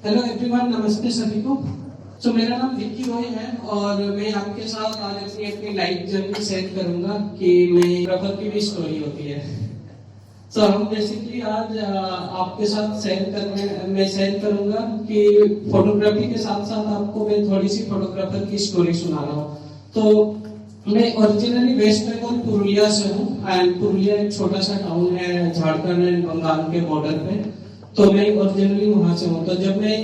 Hello everyone, नमस्ते सभी को। मेरा नाम विक्की रॉय है और मैं आपके साथ आज अपनी लाइफ जर्नी शेयर करूंगा कि मैं फोटोग्राफर की भी स्टोरी होती है। हम बेसिकली आज आपके साथ मैं शेयर करूंगा कि फोटोग्राफी के साथ साथ आपको मैं थोड़ी सी फोटोग्राफर की स्टोरी सुना रहा हूँ। तो मैं ओरिजिनली वेस्ट बंगाल पुरुलिया से हूँ एंड पुरुलिया एक छोटा सा टाउन है झारखंड एंड बंगाल के बॉर्डर पे। तो मैं ओरिजिनली वहां से हूँ। तो जब मैं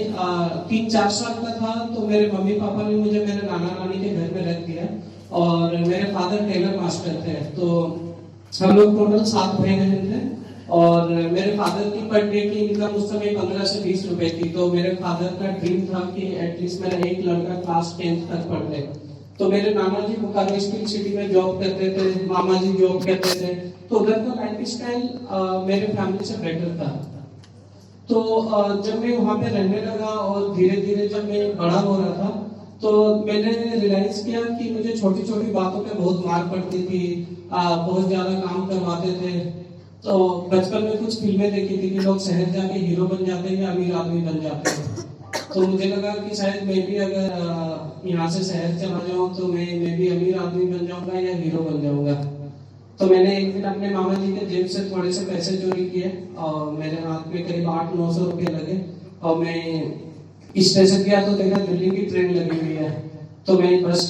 3-4 साल का था तो मेरे मम्मी पापा ने मुझे मेरे नाना नानी के घर में रख दिया और मेरे फादर टेलर मास्टर थे। तो हम लोग टोटल 7 भाई बहन थे और मेरे फादर की पर डे की इनकम उस समय 15 से 20 रुपए थी। तो मेरे फादर का ड्रीम था कि एटलीस्ट मेरा एक लड़का क्लास 10th तक पढ़ ले। तो मेरे नाना जी बोकारो स्टील सिटी में जॉब करते थे, मामा जी जॉब करते थे। तो उधर का लाइफ स्टाइल मेरे फैमिली से बेटर था। तो जब मैं वहाँ पे रहने लगा और धीरे धीरे जब मैं बड़ा हो रहा था तो मैंने रियलाइज किया कि मुझे छोटी छोटी बातों पे बहुत मार पड़ती थी, बहुत ज्यादा काम करवाते थे। तो बचपन में कुछ फिल्में देखी थी कि लोग शहर जाके हीरो बन जाते हैं या अमीर आदमी बन जाते हैं। तो मुझे लगा कि शायद मैं भी अगर यहाँ से शहर चला जाऊँ तो मैं भी अमीर आदमी बन जाऊंगा या हीरो बन जाऊंगा। तो मैंने एक दिन अपने मामा जी के जेब से थोड़े से पैसे चोरी किए और मेरे हाथ में करीब 800-900 रुपये लगे और मैं स्टेशन गया तो देखा दिल्ली की ट्रेन लगी हुई है। तो मैं बस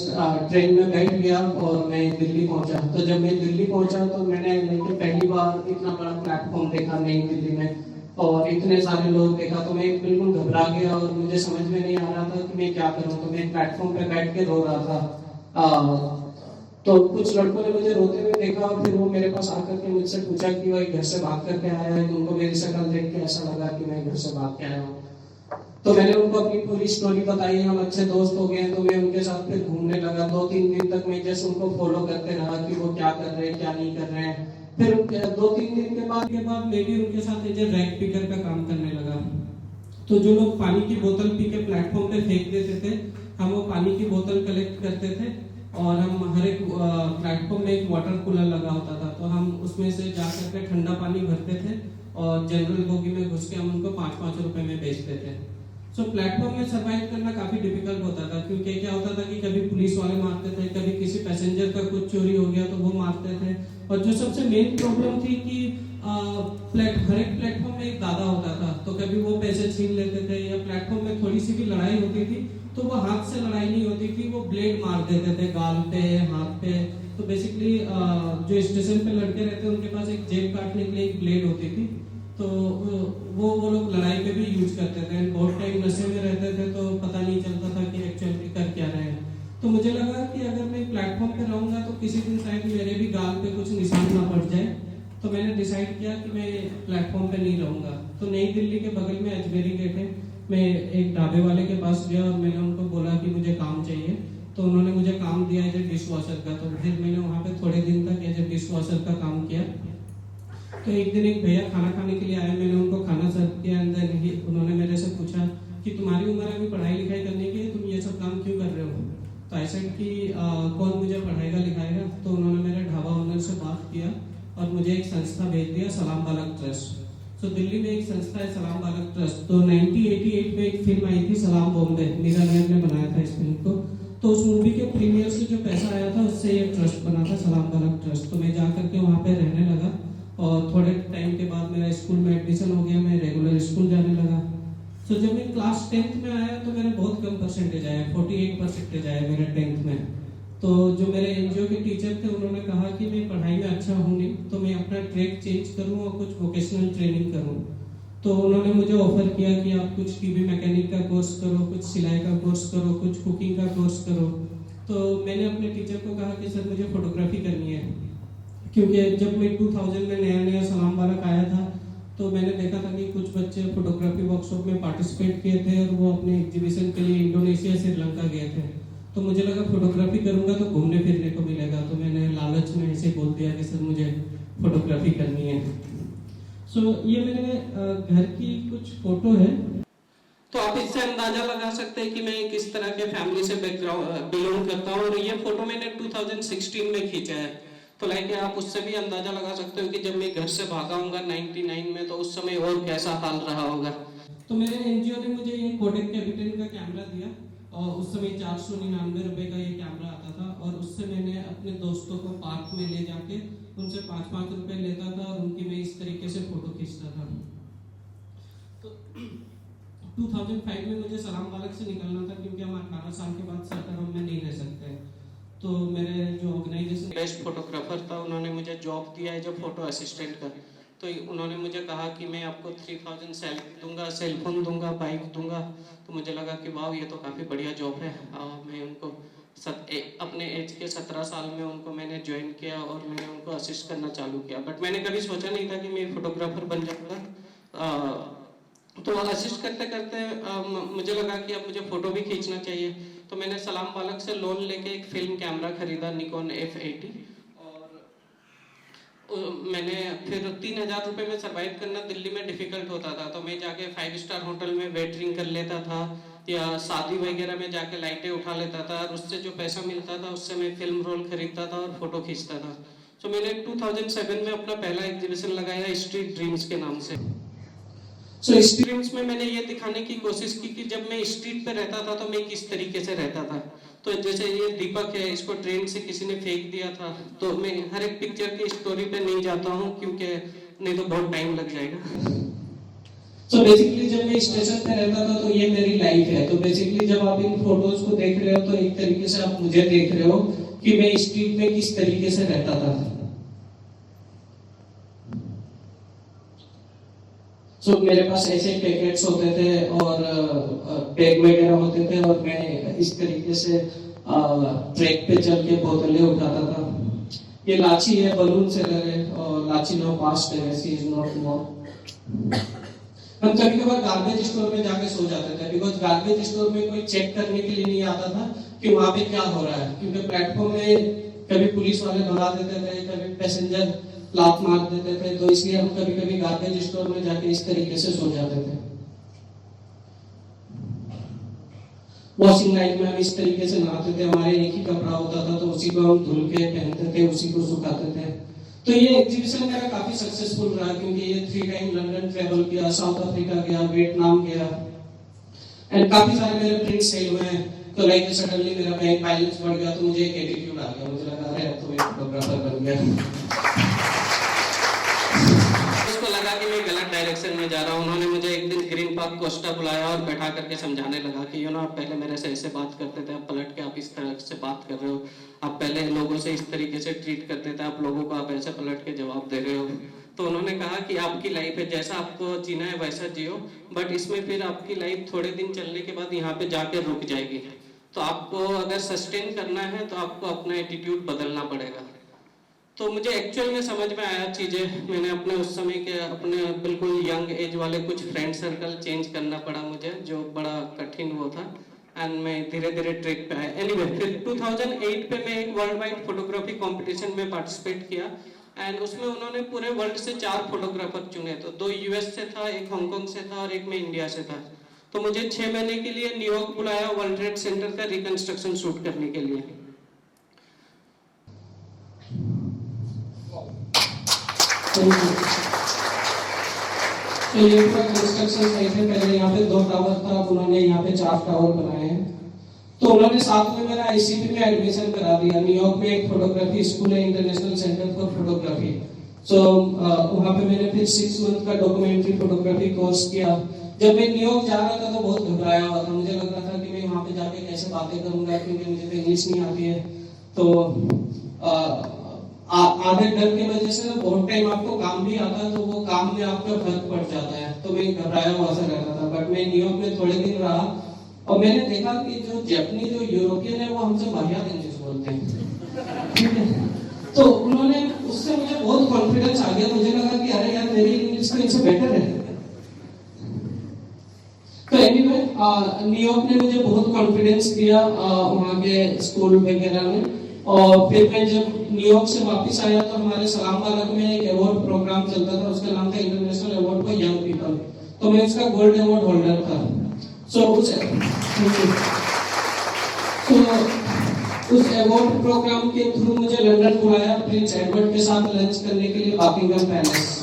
ट्रेन में बैठ गया और मैं दिल्ली पहुंचा। तो जब मैं दिल्ली पहुंचा तो मैंने पहली बार इतना बड़ा प्लेटफॉर्म देखा नई दिल्ली में और इतने सारे लोग देखा। तो मैं बिल्कुल घबरा गया और मुझे समझ में नहीं आ रहा था कि मैं क्या करूं। तो मैं प्लेटफॉर्म पे बैठ के रो रहा था। तो कुछ लड़कों ने मुझे रोते हुए देखा और फिर वो मेरे पास आकर के मुझसे पूछा कि भाई घर से भाग करके आया है। उनको मेरी शक्ल देख के ऐसा लगा कि मैं घर से भाग के आया हूँ। तो मैंने उनको अपनी पूरी स्टोरी बताई, हम अच्छे दोस्त हो गए। तो मैं उनके साथ फिर घूमने लगा। 2-3 दिन तक मैं जैसे उनको फॉलो करते रहा कि वो क्या कर रहे हैं क्या नहीं कर रहे हैं। फिर 2-3 दिन के बाद मैं भी उनके साथ एज ए रैग पिकर का काम करने लगा। तो जो लोग पानी की बोतल पी के प्लेटफॉर्म पे फेंक देते थे, हम वो पानी की बोतल कलेक्ट करते थे और हम हर एक प्लेटफॉर्म में एक वाटर कूलर लगा होता था। तो हम उसमें से जा करके ठंडा पानी भरते थे और जनरल बोगी में घुस के हम उनको 5-5 रुपए में बेचते थे। प्लेटफॉर्म में सरवाइव करना काफी डिफिकल्ट होता था क्योंकि क्या होता था कि कभी पुलिस वाले मारते थे, कभी किसी पैसेंजर का कुछ चोरी हो गया तो वो मारते थे। और जो सबसे मेन प्रॉब्लम थी कि हर एक प्लेटफॉर्म में एक दादा होता था। तो कभी वो पैसे छीन लेते थे या प्लेटफॉर्म में थोड़ी सी भी लड़ाई होती थी तो वो हाथ से लड़ाई नहीं होती थी, वो ब्लेड मार देते थे गाल पे, हाथ पे। तो बेसिकली जो स्टेशन पे लड़के रहते उनके पास एक जेब काटने के लिए एक ब्लेड होती थी। तो वो लोग लड़ाई पे भी यूज करते थे। बहुत टाइम नशे में रहते थे तो पता नहीं चलता था कि एक्चुअली कर क्या रहे हैं। तो मुझे लगा कि अगर मैं प्लेटफॉर्म पे रहूंगा तो किसी दिन शायद मेरे भी गाल पे कुछ निशान ना पड़ जाए। तो मैंने डिसाइड किया कि मैं प्लेटफॉर्म पे नहीं रहूंगा। तो नई दिल्ली के बगल में अजमेरी गेट है, मैं एक ढाबे वाले के पास गया और मैंने उनको बोला कि मुझे काम चाहिए। तो उन्होंने मुझे काम दिया एज ए डिश वॉशर का। तो फिर मैंने वहाँ पे थोड़े दिन तक एज ए डिश वॉशर का काम किया। तो एक दिन एक भैया खाना खाने के लिए आए, मैंने उनको खाना सर्व किया। अंदर उन्होंने मेरे से पूछा कि तुम्हारी उम्र अभी पढ़ाई लिखाई करने की है, तुम ये सब काम क्यों कर रहे हो? तो ऐसा कि कौन मुझे पढ़ाएगा लिखाएगा? तो उन्होंने मेरे ढाबा ओनर से बात किया और मुझे एक संस्था भेज दिया, सलाम बालक ट्रस्ट। तो दिल्ली में एक संस्था है सलाम बालक ट्रस्ट। तो 1988 में एक फिल्म आई थी सलाम बॉम्बे, मीरा नायक ने बनाया था इस फिल्म को। तो उस मूवी के प्रीमियर से जो पैसा आया था उससे ये ट्रस्ट बना था, सलाम बालक ट्रस्ट। तो मैं जा करके वहाँ पे रहने लगा और थोड़े टाइम के बाद मेरा स्कूल में एडमिशन हो गया, मैं रेगुलर स्कूल जाने लगा। तो जब मैं क्लास 10th में आया तो मेरे बहुत कम परसेंटेज आया, 48 परसेंटेज आया मेरे 10th में। तो जो मेरे एनजीओ के टीचर थे उन्होंने कहा कि मैं पढ़ाई में अच्छा हूँ नहीं तो मैं अपना ट्रैक चेंज करूँ और कुछ वोकेशनल ट्रेनिंग करूँ। तो उन्होंने मुझे ऑफर किया कि आप कुछ टीवी मैकेनिक का कोर्स करो, कुछ सिलाई का कोर्स करो, कुछ कुकिंग का कोर्स करो। तो मैंने अपने टीचर को कहा कि सर मुझे फोटोग्राफी करनी है, क्योंकि जब मैं 2000 में नया सलाम बालक आया था तो मैंने देखा था कि कुछ बच्चे फोटोग्राफी वर्कशॉप में पार्टिसिपेट किए थे और वो अपने एग्जीबिशन के लिए इंडोनेशिया श्रीलंका गए थे। तो मुझे लगा फोटोग्राफी करूंगा तो घूमने फिरने को मिलेगा। तो मैंने लालच में ऐसे बोल दिया कि सर मुझे फोटोग्राफी करनी है। ये मेरे घर की कुछ फोटो है। तो आप इससे अंदाजा लगा सकते हैं कि मैं किस तरह के फैमिली से बैकग्राउंड बिलोंग करता हूँ। और ये फोटो मैंने 2016 में खींचा है। तो लाइक आप उससे भी अंदाजा लगा सकते हो कि जब मैं घर से भागा हूँगा 99 में, तो उस समय और कैसा हाल रहा होगा। तो मेरे एनजीओ ने मुझे ये कोडेक कैपिटल का कैमरा दिया, और उस समय 499 रुपए का ये कैमरा आता था, और उससे मैंने अपने दोस्तों को पार्क में ले जाके उनसे 5-5 रुपए लेता था और उनकी मैं इस तरीके से फोटो खींचता था। तो 2005 में मुझे सलाम वालक से निकलना था, क्योंकि हम 18 साल के बाद सरकार में नहीं रह सकते। तो मेरे जो ऑर्गेनाइजेशन बेस्ट फोटोग्राफर था, उन्होंने मुझे जॉब दिया है जो फोटो असिस्टेंट का। तो उन्होंने मुझे कहा कि मैं आपको 3000 सैलरी दूंगा, सेलफोन दूंगा, बाइक दूंगा। तो मुझे लगा कि वाह, ये तो काफ़ी बढ़िया जॉब है। मैं उनको अपने एज के 17 साल में उनको मैंने ज्वाइन किया और मैंने उनको असिस्ट करना चालू किया। बट मैंने कभी सोचा नहीं था कि मैं फोटोग्राफर बन जाऊँगा। तो असिस्ट करते करते मुझे लगा कि अब मुझे फ़ोटो भी खींचना चाहिए। तो मैंने सलाम वालक से लोन लेके एक फिल्म कैमरा खरीदा, निकॉन F80, और मैंने फिर 3000 रुपये में सर्वाइव करना दिल्ली में डिफ़िकल्ट होता था। तो मैं जाके 5 स्टार होटल में वेटरिंग कर लेता था, या शादी वगैरह में जाके लाइटें उठा लेता था, और उससे जो पैसा मिलता था उससे मैं फिल्म रोल खरीदता था और फ़ोटो खींचता था। तो मैंने 2007 में अपना पहला एग्जीबिशन लगाया स्ट्रीट ड्रीम्स के नाम से। स्ट्रीट्स में मैंने ये दिखाने की कोशिश की कि जब मैं स्ट्रीट पे रहता था तो मैं किस तरीके से रहता था। तो जैसे ये दीपक है, इसको ट्रेन से किसी ने फेंक दिया था। तो मैं हर एक पिक्चर की स्टोरी पे नहीं जाता हूँ, क्योंकि नहीं तो बहुत टाइम लग जाएगा। तो बेसिकली जब मैं स्टेशन पे रहता था तो ये मेरी लाइफ है। तो बेसिकली जब आप इन फोटोज को देख रहे हो तो एक तरीके से आप मुझे देख रहे हो कि मैं स्ट्रीट पे किस तरीके से रहता था। तो मेरे पास ऐसे पैकेट्स होते थे और बैग वगैरह होते थे, और मैं इस तरीके से ट्रैक पे चल के बोतलें उठाता था। ये लाची है, बलून सेलर है, और लाची नो पास्ट है, शी इज नॉट मोर। हम कभी कभार गार्बेज स्टोर में जाके सो जाते थे, बिकॉज गार्बेज स्टोर में कोई चेक करने के लिए नहीं आता था कि वहां पे क्या हो रहा है, क्योंकि प्लेटफॉर्म में कभी पुलिस वाले भगा देते थे, कभी पैसेंजर लात मार देते थे। तो इसलिए हम कभी कभी गार्बेज स्टोर में जाके इस तरीके से सो जाते थे। वॉशिंग लाइन में हम इस तरीके से नहाते थे, हमारे एक ही कपड़ा होता था, तो उसी को हम धुल के पहनते थे, उसी को सुखाते थे। तो ये एग्जीबिशन मेरा काफी सक्सेसफुल रहा, क्योंकि ये 3 टाइम लंदन ट्रेवल किया, साउथ अफ्रीका गया, वियतनाम गया, एंड काफी सारे मेरे प्रिंट्स सेल हुए हैं। तो लाइक सडनली मेरा बैंक बैलेंस बढ़ गया, तो मुझे एक एटीट्यूड आ गया, मुझे लगा अरे अब तो मैं फोटोग्राफर बन गया। कि मैं गलत डायरेक्शन में जा रहा हूँ। उन्होंने मुझे एक दिन ग्रीन पार्क कोस्टा बुलाया और बैठा करके समझाने लगा कि आप पहले मेरे से ऐसे बात करते थे, आप पलट के आप इस तरह से बात कर रहे हो, आप पहले लोगों से इस तरीके से ट्रीट करते थे, आप लोगों को आप ऐसे पलट के जवाब दे रहे हो। तो उन्होंने कहा कि आपकी लाइफ है, जैसा आपको जीना है वैसा जियो, बट इसमें फिर आपकी लाइफ थोड़े दिन चलने के बाद यहाँ पे जाके रुक जाएगी। तो आपको अगर सस्टेन करना है तो आपको अपना एटीट्यूड बदलना पड़ेगा। तो मुझे एक्चुअल में समझ में आया चीज़ें। मैंने अपने उस समय के अपने बिल्कुल यंग एज वाले कुछ फ्रेंड सर्कल चेंज करना पड़ा मुझे, जो बड़ा कठिन वो था, एंड मैं धीरे धीरे ट्रैक पे आया। एनीवे, फिर 2008 पे मैं एक वर्ल्ड वाइड फोटोग्राफी कंपटीशन में पार्टिसिपेट किया, एंड उसमें उन्होंने पूरे वर्ल्ड से 4 फोटोग्राफर चुने। तो 2 यूएस से था, एक हांगकांग से था और एक मैं इंडिया से था। तो मुझे 6 महीने के लिए न्यूयॉर्क बुलाया वर्ल्ड ट्रेड सेंटर का रिकंस्ट्रक्शन शूट करने के लिए। तो ये पूरा कंस्ट्रक्शन साइट है। पहले यहाँ पे 2 टावर था, अब उन्होंने यहाँ पे 4 टावर बनाए हैं। तो उन्होंने साथ में मेरा आईसीपी में एडमिशन करा दिया। न्यूयॉर्क में एक फोटोग्राफी स्कूल है, इंटरनेशनल सेंटर फॉर फोटोग्राफी। सो वहाँ पे मैंने फिर 6 मंथ का डॉक्यूमेंट्री फोटोग्राफी कोर्स किया। जब मैं न्यूयॉर्क जा रहा था तो बहुत घबराया हुआ था, मुझे लग रहा था कि मैं वहाँ पे जाके कैसे बातें करूंगा, क्योंकि मुझे तो इंग्लिश नहीं आती है। तो आधे डर की वजह से ना बहुत टाइम आपको काम भी आता है, तो वो काम में आपका फर्क पड़ जाता है। तो मैं घबराया हुआ सा रहता था। बट मैं न्यूयॉर्क में थोड़े दिन रहा और मैंने देखा कि जो जापानी जो यूरोपियन है वो हमसे वाहियात इंग्लिश बोलते हैं, ठीक है। तो उन्होंने उससे मुझे बहुत कॉन्फिडेंस आ गया। मुझे लगा कि अरे यार मेरी इंग्लिश तो इनसे बेटर है। तो एनीवे न्यूयॉर्क ने मुझे बहुत कॉन्फिडेंस दिया वहाँ के स्कूल वगैरह में। और फिर मैं जब न्यूयॉर्क से वापस आया तो हमारे सलाम वालक में एक अवार्ड प्रोग्राम चलता था, उसका नाम था international award for young people. तो मैं उसका गोल्ड अवार्ड होल्डर था। उस अवार्ड प्रोग्राम के थ्रू मुझे लंदन बुलाया प्रिंस एडवर्ड के साथ लंच करने के लिए बकिंगम पैलेस।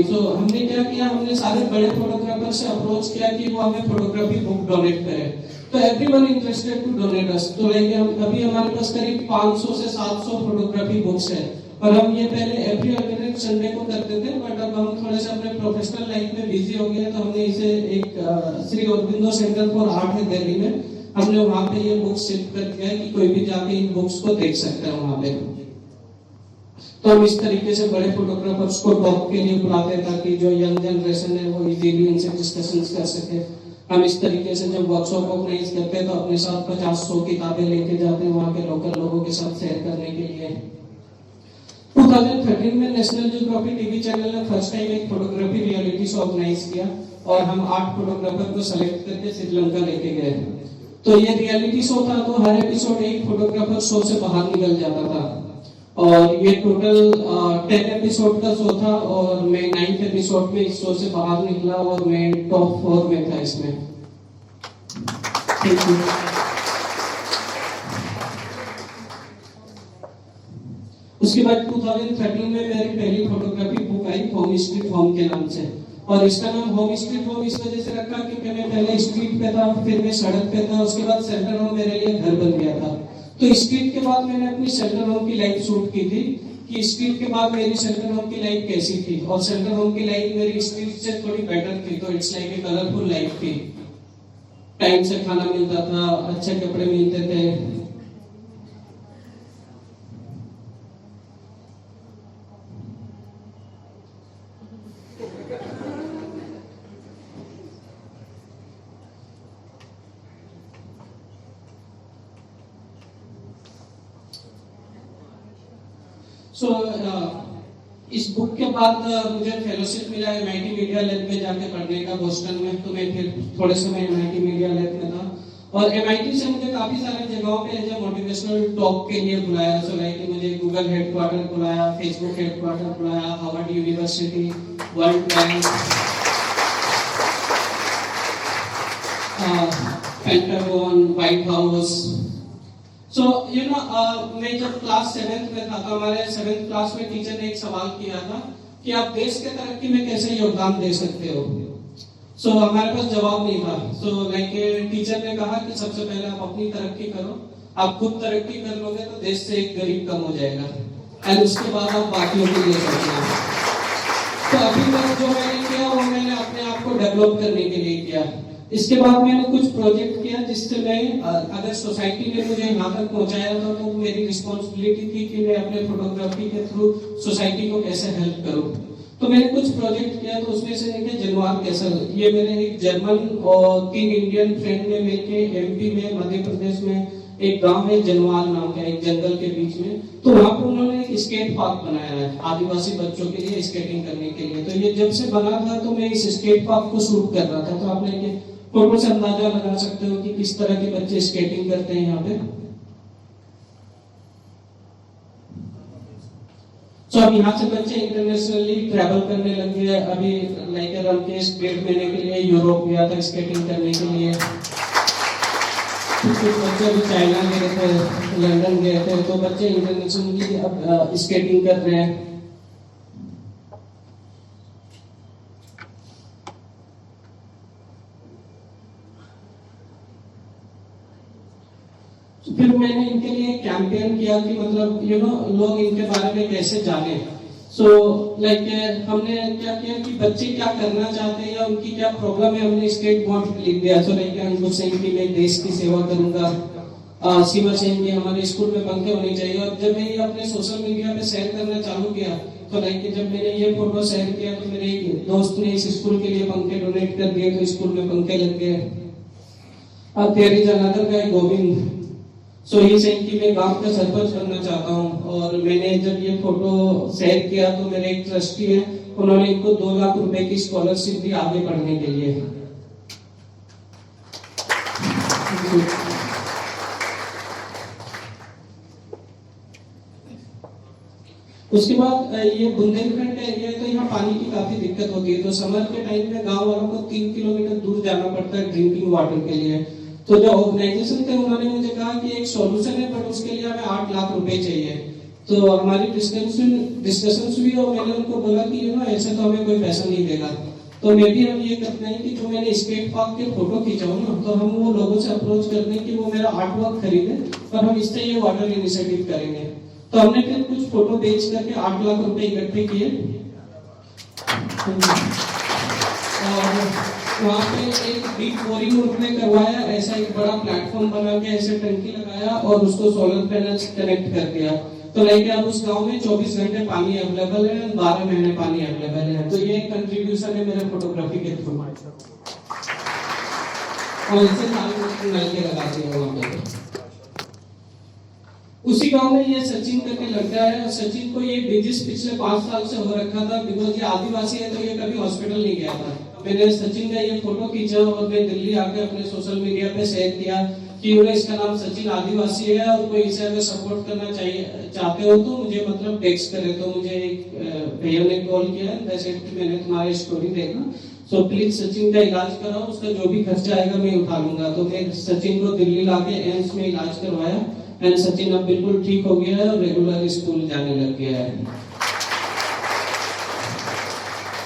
तो हमने क्या किया, हमने सारे बड़े फोटोग्राफर से अप्रोच किया कि वो हमें फोटोग्राफी बुक डोनेट करें। तो एवरीवन इंटरेस्टेड टू डोनेट अस। तो अभी हमारे पास करीब 500 से 700 फोटोग्राफी बुक्स है। और हम ये पहले एवरी अल्टरनेट संडे को करते थे, बट अब हम थोड़े से अपने प्रोफेशनल लाइफ में बिजी हो गए, तो हमने इसे एक Shri Aurobindo centre for art है दिल्ली में, हमने वहाँ पे ये बुक्स शिफ्ट कर दिया है कि कोई भी जाके इन बुक्स को देख सकता है वहाँ पे। तो हम इस तरीके से बड़े फोटोग्राफर्स को टॉक के लिए बुलाते हैं ताकि जो यंग जनरेशन है वो इजीली इनसे डिस्कशंस कर सके। हम इस तरीके से जब वर्कशॉप ऑर्गेनाइज करते हैं तो अपने साथ 50-100 किताबें लेके जाते हैं वहाँ के लोकल लोगों के साथ शेयर करने के लिए। 2013 में नेशनल ज्योग्राफी टीवी चैनल ने फर्स्ट टाइम एक फोटोग्राफी रियलिटी शो ऑर्गेनाइज किया और हम 8 फोटोग्राफर को सेलेक्ट करके श्रीलंका लेके गए। तो ये रियलिटी शो था, तो हर एपिसोड एक फोटोग्राफर शो से बाहर निकल जाता था और ये टोटल 10 एपिसोड का शो था और मैं 9th एपिसोड में इस शो से बाहर निकला और मैं टॉप 4 में था इसमें। Thank you. उसके बाद 2013 में मेरी पहली फोटोग्राफी बुक आई होम स्ट्रीट होम के नाम से, और इसका नाम होम स्ट्रीट होम इस वजह से रखा क्योंकि मैं पहले स्ट्रीट पे था, फिर मैं सड़क पे था, उसके बाद सेंटर होम मेरे लिए घर बन गया था। तो स्ट्रीट के बाद मैंने अपनी सेंटर होम की लाइफ शूट की थी कि स्ट्रीट के बाद मेरी सेंटर होम की लाइफ कैसी थी, और सेंटर होम की लाइफ मेरी स्ट्रीट से थोड़ी बेटर थी। तो it's like a colourful life थी। टाइम से खाना मिलता था, अच्छे कपड़े मिलते थे। इस बुक के बाद मुझे फेलोशिप मिला MIT मीडिया लैब में जाके पढ़ने का बोस्टन में। तो मैं फिर थोड़े समय MIT मीडिया लैब में था और MIT से मुझे काफी सारे जगहों पे एज मोटिवेशनल टॉक के लिए बुलाया। सो लाइक मुझे गूगल हेडक्वार्टर बुलाया, फेसबुक हेडक्वार्टर बुलाया, Harvard university, world bank, Pentagon, White House. So मैं जब क्लास 7th में था तो हमारे 7th क्लास में टीचर ने एक सवाल किया था कि आप देश के तरक्की में कैसे योगदान दे सकते हो। सो हमारे पास जवाब नहीं था। सो लाइक टीचर ने कहा कि सबसे पहले आप अपनी तरक्की करो, आप खुद तरक्की कर लोगे तो देश से एक गरीब कम हो जाएगा, एंड उसके बाद आप बाकियों के लिए सोचना। तो अभी तक जो मैंने किया वो मैंने अपने आप को डेवलप करने के लिए किया। इसके बाद मैंने कुछ प्रोजेक्ट किया जिससे मैं अगर सोसाइटी ने मुझे यहाँ तक पहुँचाया था तो मेरी रिस्पॉन्सिबिलिटी थी कि मैं अपने फोटोग्राफी के थ्रू सोसाइटी को कैसे हेल्प करूँ। तो मैंने कुछ प्रोजेक्ट किया, तो उसमें से एक जनवार कैसल, ये मेरे एक जर्मन और 3 इंडियन फ्रेंड ने मिलके MP में, मध्य प्रदेश में एक गांव है जनवार नाम का, एक जंगल के बीच में। तो वहाँ पे उन्होंने एक स्केट पार्क बनाया है आदिवासी बच्चों के लिए स्केटिंग करने के लिए। तो ये जब से बना था तो मैं इस स्केट पार्क को शूट कर रहा था। तो आप लेके फोटो से अंदाजा लगा सकते हो कि किस तरह के बच्चे स्केटिंग करते हैं यहाँ पे। तो अब यहाँ से बच्चे इंटरनेशनली ट्रैवल करने लगे हैं। अभी लाइक रमकेश 1.5 महीने के लिए यूरोप गया था स्केटिंग करने के लिए। कुछ बच्चे अभी चाइना गए थे, लंदन गए थे। तो बच्चे इंटरनेशनली अब स्केटिंग कर रहे हैं। फिर मैंने इनके लिए कैंपेन किया कि मतलब लोग इनके बारे में कैसे जाने। सो लाइक हमने क्या किया कि बच्चे क्या करना चाहते हैं या उनकी क्या प्रॉब्लम है, हमने स्टेट बोर्ड लिख दिया। सो लाइक अंकुर सिंह की मैं देश की सेवा करूंगा, सीमा सिंह की हमारे स्कूल में पंखे होने चाहिए। और जब मैं ये अपने सोशल मीडिया पे शेयर करना चालू किया तो लाइक जब मैंने ये फोटो शेयर किया तो मेरे एक दोस्त ने इस स्कूल के लिए पंखे डोनेट कर दिए, तो स्कूल में पंखे लग गए। और तेरी जनादर का गोविंद, सो ये सेम की मैं गांव का सरपंच बनना चाहता हूँ। और मैंने जब ये फोटो शेयर किया तो मेरे एक ट्रस्टी है, उन्होंने इनको 2 लाख रुपए की स्कॉलरशिप दी आगे पढ़ने के लिए। उसके बाद ये बुंदेलखंड एरिया है, तो यहाँ पानी की काफी दिक्कत होती है। तो समर के टाइम में गांव वालों को 3 किलोमीटर दूर जाना पड़ता है ड्रिंकिंग वाटर के लिए। तो जो ऑर्गेनाइजेशन थे उन्होंने मुझे कहा कि एक सॉल्यूशन है, पर उसके लिए हमें 8 लाख रुपए चाहिए। तो हमारी डिस्कशन हुई और मैंने उनको बोला कि ऐसे तो हमें कोई पैसा नहीं देगा, तो मैं भी अब ये करते हैं कि जो मैंने स्केट पार्क के फोटो खींचाऊं ना, तो हम वो लोगों से अप्रोच करते हैं कि वो मेरा आर्ट वर्क खरीदे और हम इससे ये वाटर इनिशिएटिव करेंगे। तो हमने फिर कुछ फोटो बेच करके 8 लाख रुपए इकट्ठे किए और वहाँ पे एक डीप बोरिंग उन्होंने करवाया, ऐसा एक बड़ा प्लेटफॉर्म बना के ऐसे टंकी लगाया और उसको सोलर पैनल से कनेक्ट कर दिया। तो लाइक अब उस गांव में 24 घंटे पानी अवेलेबल है, 12 महीने पानी अवेलेबल है। तो ये कंट्रीब्यूशन है मेरे फोटोग्राफी के थ्रू। और इससे नल के लगाते हैं वहाँ पे। उसी गांव में ये सचिन करके लड़का है, सचिन को ये डिजीज पिछले 5 साल से हो रखा था, बिकॉज ये आदिवासी है तो ये कभी हॉस्पिटल नहीं गया था। मैंने सचिन का ये फोटो खींचा और मैं दिल्ली आके अपने सोशल मीडिया पे शेयर किया कि इसका नाम सचिन आदिवासी है और कोई इसे अगर सपोर्ट करना चाहिए चाहते हो तो मुझे मतलब टेक्स्ट करे। तो मुझे एक भैया ने कॉल किया, जैसे मैंने तुम्हारी स्टोरी देखा, सो प्लीज सचिन का इलाज कराओ, उसका जो भी खर्चा आएगा मैं उठा लूंगा। तो मैं सचिन को दिल्ली लाके एम्स में इलाज करवाया एंड सचिन अब बिल्कुल ठीक हो गया है और रेगुलर स्कूल जाने लग गया है।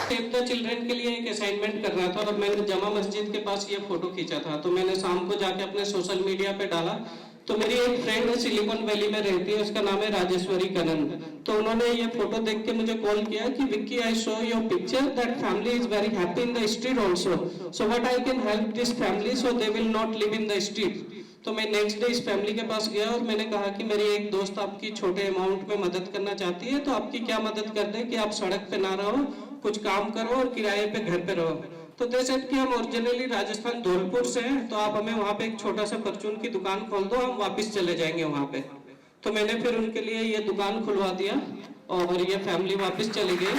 सेव द चिल्ड्रन के लिए एक असाइनमेंट कर रहा था और मैंने जमा मस्जिद के पास ये फोटो खींचा था। तो मैंने शाम को जाके अपने सोशल मीडिया पे डाला। तो मेरी एक फ्रेंड है, सिलिकॉन वैली में रहती है, उसका नाम है राजेश्वरी कनन। तो उन्होंने ये फोटो देख के मुझे कॉल किया कि Vicky, I show your picture that family is very happy in the street also, so what I can help this family so they will not live in the street. तो मैं नेक्स्ट डे इस family के पास गया और मैंने कहा कि मेरी एक दोस्त आपकी छोटे अमाउंट में मदद करना चाहती है, तो आपकी क्या मदद कर दे कि आप सड़क पे ना रहो, कुछ काम करो और किराए पे घर पे रहो। तो दे सेड कि हम ओरिजिनली राजस्थान धौलपुर से हैं, तो आप हमें वहाँ पे एक छोटा सा परचून की दुकान खोल दो, हम वापस चले जाएंगे वहाँ पे। तो मैंने फिर उनके लिए ये दुकान खुलवा दिया और ये फैमिली वापस चली गई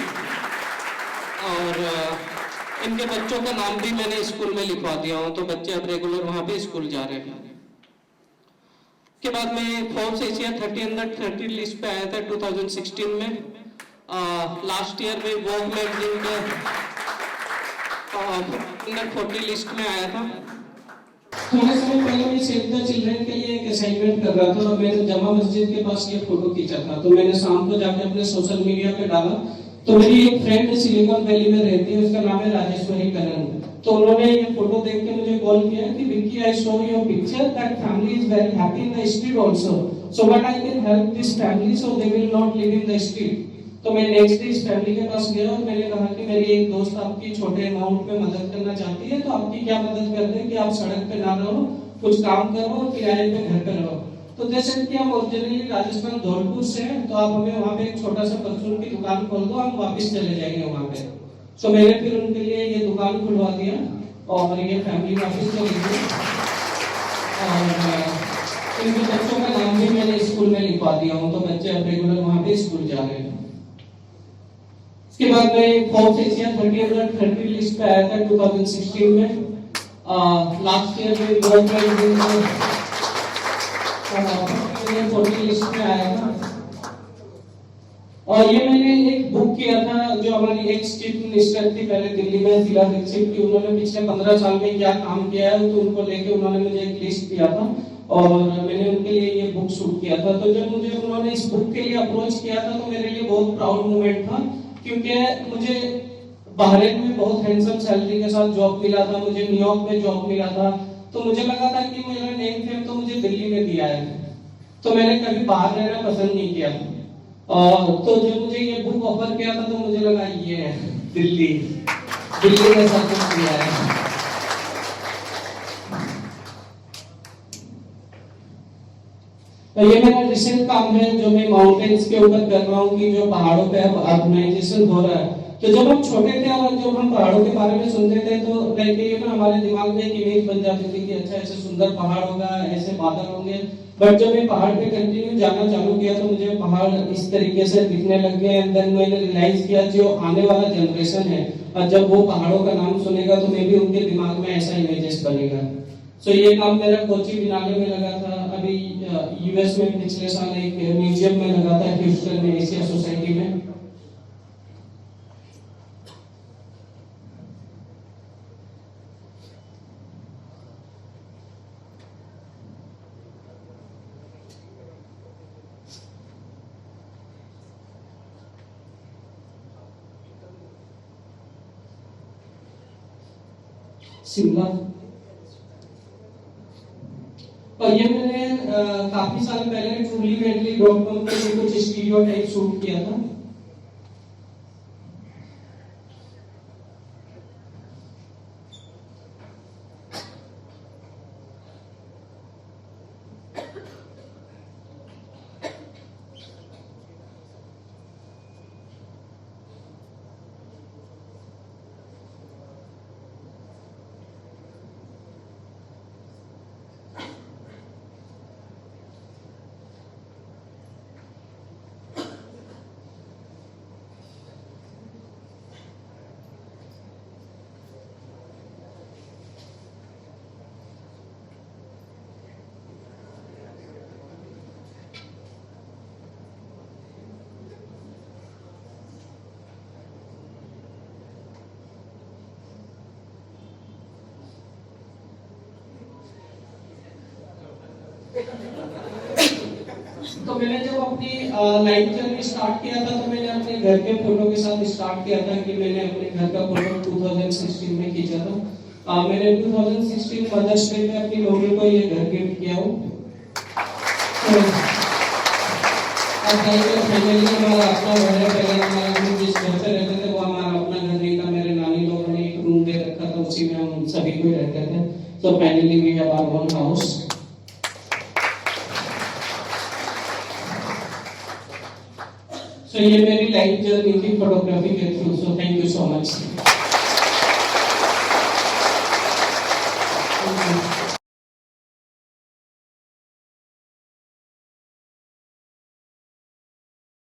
और इनके बच्चों का नाम भी मैंने स्कूल में लिखवा दिया हूँ, तो बच्चे अब रेगुलर वहाँ पे स्कूल जा रहे हैं। के बाद मैं फोर्ब्स एशिया 30 अंडर 30 लिस्ट पे आया था 2016 में। लास्ट ईयर में वोग मैगजीन के अंडर 40 लिस्ट में आया था। थोड़े समय पहले मैं सेव द चिल्ड्रन के लिए एक असाइनमेंट कर रहा था और मैंने जमा मस्जिद के पास ये फोटो खींचा था। तो मैंने शाम को जाके अपने सोशल मीडिया पे डाला। तो मेरी एक फ्रेंड है, सिलिकॉन वैली में रहती है, उसका नाम है राजेश्वरी कनन। तो उन्होंने ये फोटो देख के मुझे कॉल किया कि Vicky, I show your picture that family is very happy in the street also, so what I can help this family so they will not live in the street. तो मैं नेक्स्ट डे इस family के पास गया और मैंने कहा कि मेरी एक दोस्त आपकी छोटे अमाउंट में मदद करना चाहती है, तो आपकी क्या मदद कर दे कि आप सड़क पे ना रहो, कुछ काम करो और किराए पे घर पे रहो। तो जैसे कि हम ओरिजिनली राजस्थान धौलपुर से हैं, तो आप हमें वहाँ पे एक छोटा सा परचून की दुकान खोल दो, हम वापस चले जाएंगे वहाँ पे। तो मैंने फिर उनके लिए ये दुकान खुलवा दिया और ये फैमिली वापस चली गई और इनके बच्चों का नाम भी मैंने स्कूल में लिखवा दिया हूँ, तो बच्चे अब रेगुलर वहाँ पे स्कूल जा रहे हैं। इसके बाद में फोर्ब्स एशिया 30 अंडर 30 लिस्ट पे आया था 2016 में। लास्ट ईयर में वर्ल्ड मैगजीन में 40 लिस्ट में आया था। और ये मैंने एक बुक किया था जो हमारी एक चीफ मिनिस्टर थी पहले दिल्ली में, शीला दीक्षित की, उन्होंने पिछले 15 साल में क्या काम किया है, तो उनको लेके उन्होंने मुझे एक लिस्ट दिया था और मैंने उनके लिए ये बुक शूट किया था। तो जब मुझे उन्होंने इस बुक के लिए अप्रोच किया था तो मेरे लिए बहुत प्राउड मोमेंट था, क्योंकि मुझे बहरीन में बहुत हैंडसम सैलरी के साथ जॉब मिला था, मुझे न्यूयॉर्क में जॉब मिला था। तो मुझे लगा था कि मेरा नेम फेम तो मुझे दिल्ली में दिया है, तो मैंने कभी बाहर रहना पसंद नहीं किया। तो जब मुझे ये बुक ऑफर किया था तो मुझे लगा ये है दिल्ली, दिल्ली में सब कुछ दिया है। तो ये मेरा रिसेंट काम है जो मैं माउंटेन्स के ऊपर कर रहा हूँ कि जो पहाड़ों पे अब अर्बनाइजेशन हो रहा है। तो जब हम छोटे थे और जब हम पहाड़ों के बारे में सुनते थे तो लाइक हमारे दिमाग में एक इमेज बन जाती थी कि अच्छा ऐसे सुंदर पहाड़ होगा, ऐसे बादल होंगे। बट जब मैं पहाड़ पे कंटिन्यू जाना चालू किया तो मुझे पहाड़ इस तरीके से दिखने लग गए एंड देन मैंने रियलाइज किया जो आने वाला जनरेशन है और जब वो पहाड़ों का नाम सुनेगा तो मे भी उनके दिमाग में ऐसा इमेजेस बनेगा। सो ये काम मेरा कोची बिनाले में लगा था। अभी यूएस में पिछले साल एक म्यूजियम में लगा था, ह्यूस्टन में, एशिया सोसाइटी में। शिमला। और ये मैंने काफी साल पहले trulymadly.com पे भी कुछ स्टीरियो टाइप शूट किया था। तो मैंने जब अपनी लाइफ जर्नी स्टार्ट किया था तो मैंने अपने घर के फोटो के साथ स्टार्ट किया था कि मैंने अपने घर का फोटो 2016 में खींचा था। मैंने 2016 मदर्स डे में अपनी मम्मी को ये घर गिफ्ट किया हूँ। तो फाइनली हमारा अपना घर है। पहले हमारा हम जिस घर पे रहते थे वो हमारा अपना घर नहीं था। मेरे नानी लोगों ने एक रूम दे रखा था, उसी में हम सभी कोई रहते थे। तो finally we have our own house. So ये मेरी लाइफ जर्नी थी फोटोग्राफी के through. So thank you so much.